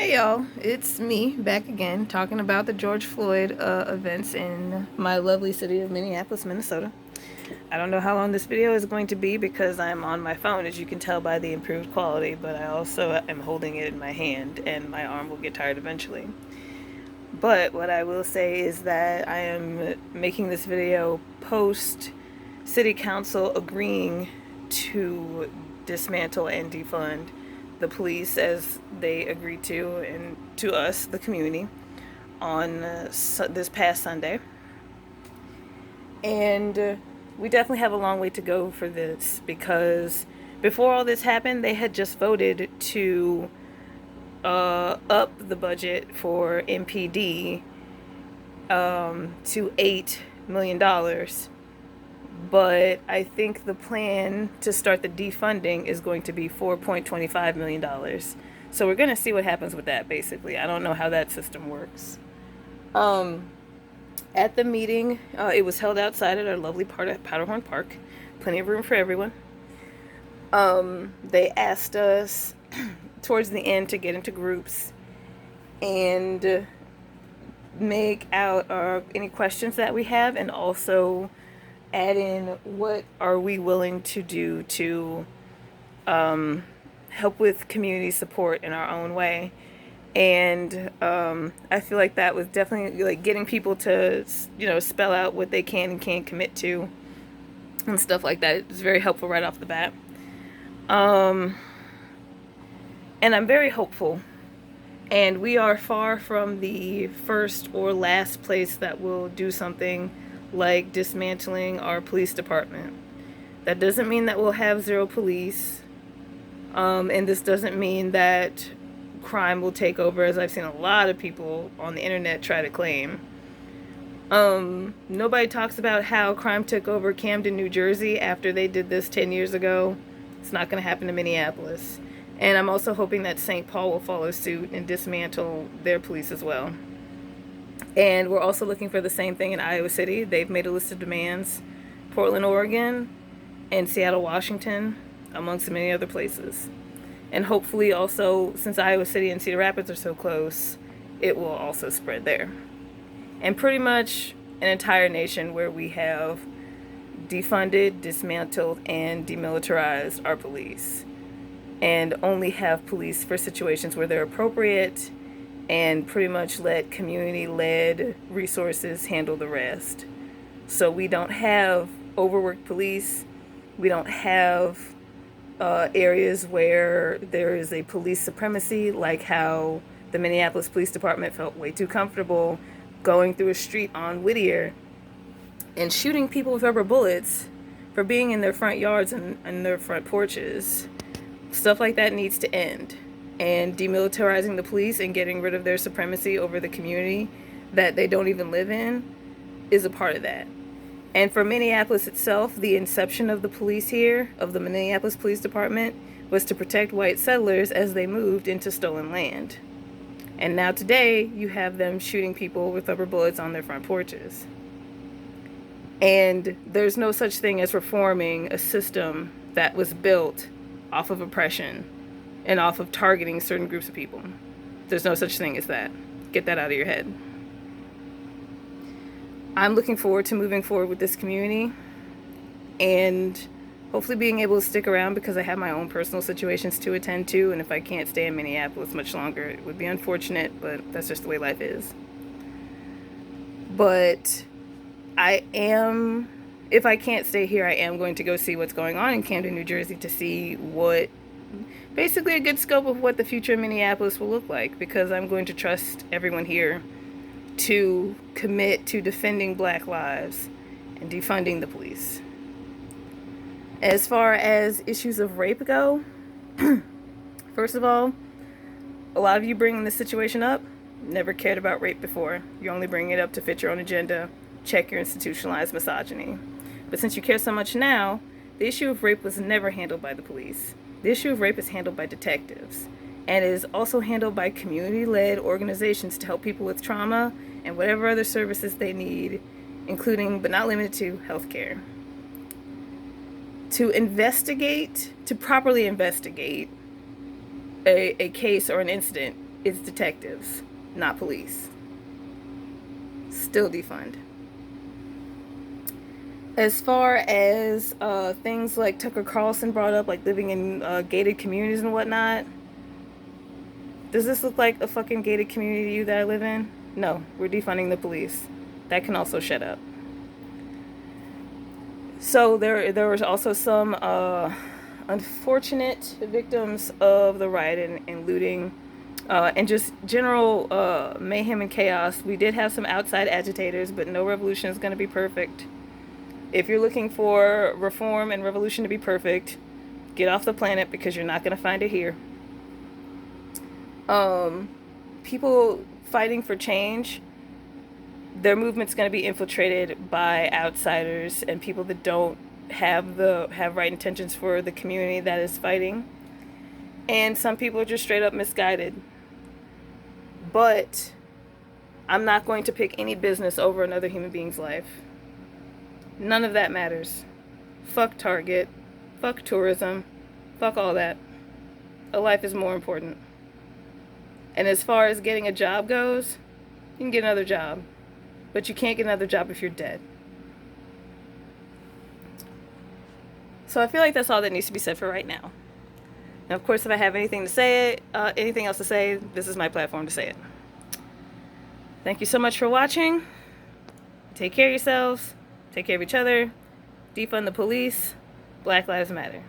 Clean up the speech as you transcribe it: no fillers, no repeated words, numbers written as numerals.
Hey y'all, it's me back again talking about the George Floyd events in my lovely city of Minneapolis, Minnesota. I don't know how long this video is going to be because I'm on my phone, as you can tell by the improved quality, but I also am holding it in my hand and my arm will get tired eventually. But what I will say is that I am making this video post City Council agreeing to dismantle and defund the police as they agreed to, and to us, the community, on this past Sunday. And we definitely have a long way to go for this, because before all this happened, they had just voted to up the budget for MPD to $8 million. But I think the plan to start the defunding is going to be $4.25 million. So we're going to see what happens with that, basically. I don't know how that system works. At the meeting, it was held outside at our lovely part at Powderhorn Park. Plenty of room for everyone. They asked us towards the end to get into groups and make out any questions that we have, and also add in what are we willing to do to help with community support in our own way. And I feel like that was definitely like getting people to, spell out what they can and can't commit to and stuff like that. It was very helpful right off the bat. And I'm very hopeful. And we are far from the first or last place that will do something like dismantling our police department. That doesn't mean that we'll have zero police. And this doesn't mean that crime will take over, as I've seen a lot of people on the internet try to claim. Nobody talks about how crime took over Camden, New Jersey after they did this 10 years ago. It's not going to happen in Minneapolis. And I'm also hoping that St. Paul will follow suit and dismantle their police as well. And we're also looking for the same thing in Iowa City. They've made a list of demands. Portland, Oregon, and Seattle, Washington, amongst many other places. And hopefully also, since Iowa City and Cedar Rapids are so close, it will also spread there. And pretty much an entire nation where we have defunded, dismantled, and demilitarized our police. And only have police for situations where they're appropriate, and pretty much let community-led resources handle the rest. So we don't have overworked police. We don't have areas where there is a police supremacy, like how the Minneapolis Police Department felt way too comfortable going through a street on Whittier and shooting people with rubber bullets for being in their front yards and their front porches. Stuff like that needs to end. And demilitarizing the police and getting rid of their supremacy over the community that they don't even live in is a part of that. And for Minneapolis itself, the inception of the police here, of the Minneapolis Police Department, was to protect white settlers as they moved into stolen land. And now today, you have them shooting people with rubber bullets on their front porches. And there's no such thing as reforming a system that was built off of oppression and off of targeting certain groups of people. There's no such thing as that. Get that out of your head. I'm looking forward to moving forward with this community and hopefully being able to stick around, because I have my own personal situations to attend to, and if I can't stay in Minneapolis much longer, it would be unfortunate, but that's just the way life is. But if I can't stay here, I am going to go see what's going on in Camden, New Jersey, to see what, basically a good scope of what the future of Minneapolis will look like, because I'm going to trust everyone here to commit to defending Black lives and defunding the police. As far as issues of rape go, first of all, a lot of you bringing this situation up never cared about rape before. You're only bringing it up to fit your own agenda, check your institutionalized misogyny. But since you care so much now, the issue of rape was never handled by the police. The issue of rape is handled by detectives, and is also handled by community-led organizations to help people with trauma and whatever other services they need, including, but not limited to, healthcare. To properly investigate a case or an incident, it's detectives, not police. Still defund. As far as things like Tucker Carlson brought up, like living in gated communities and whatnot, does this look like a fucking gated community to you that I live in? No, we're defunding the police. That can also shut up. So there was also some unfortunate victims of the riot and looting and just general mayhem and chaos. We did have some outside agitators, but no revolution is going to be perfect. If you're looking for reform and revolution to be perfect, get off the planet because you're not going to find it here. People fighting for change, their movement's going to be infiltrated by outsiders and people that don't have right intentions for the community that is fighting. And some people are just straight up misguided. But I'm not going to pick any business over another human being's life. None of that matters. Fuck Target. Fuck tourism. Fuck all that. A life is more important. And as far as getting a job goes, you can get another job. But you can't get another job if you're dead. So I feel like that's all that needs to be said for right now. And of course, if I have anything else to say, this is my platform to say it. Thank you so much for watching. Take care of yourselves. Take care of each other. Defund the police. Black Lives Matter.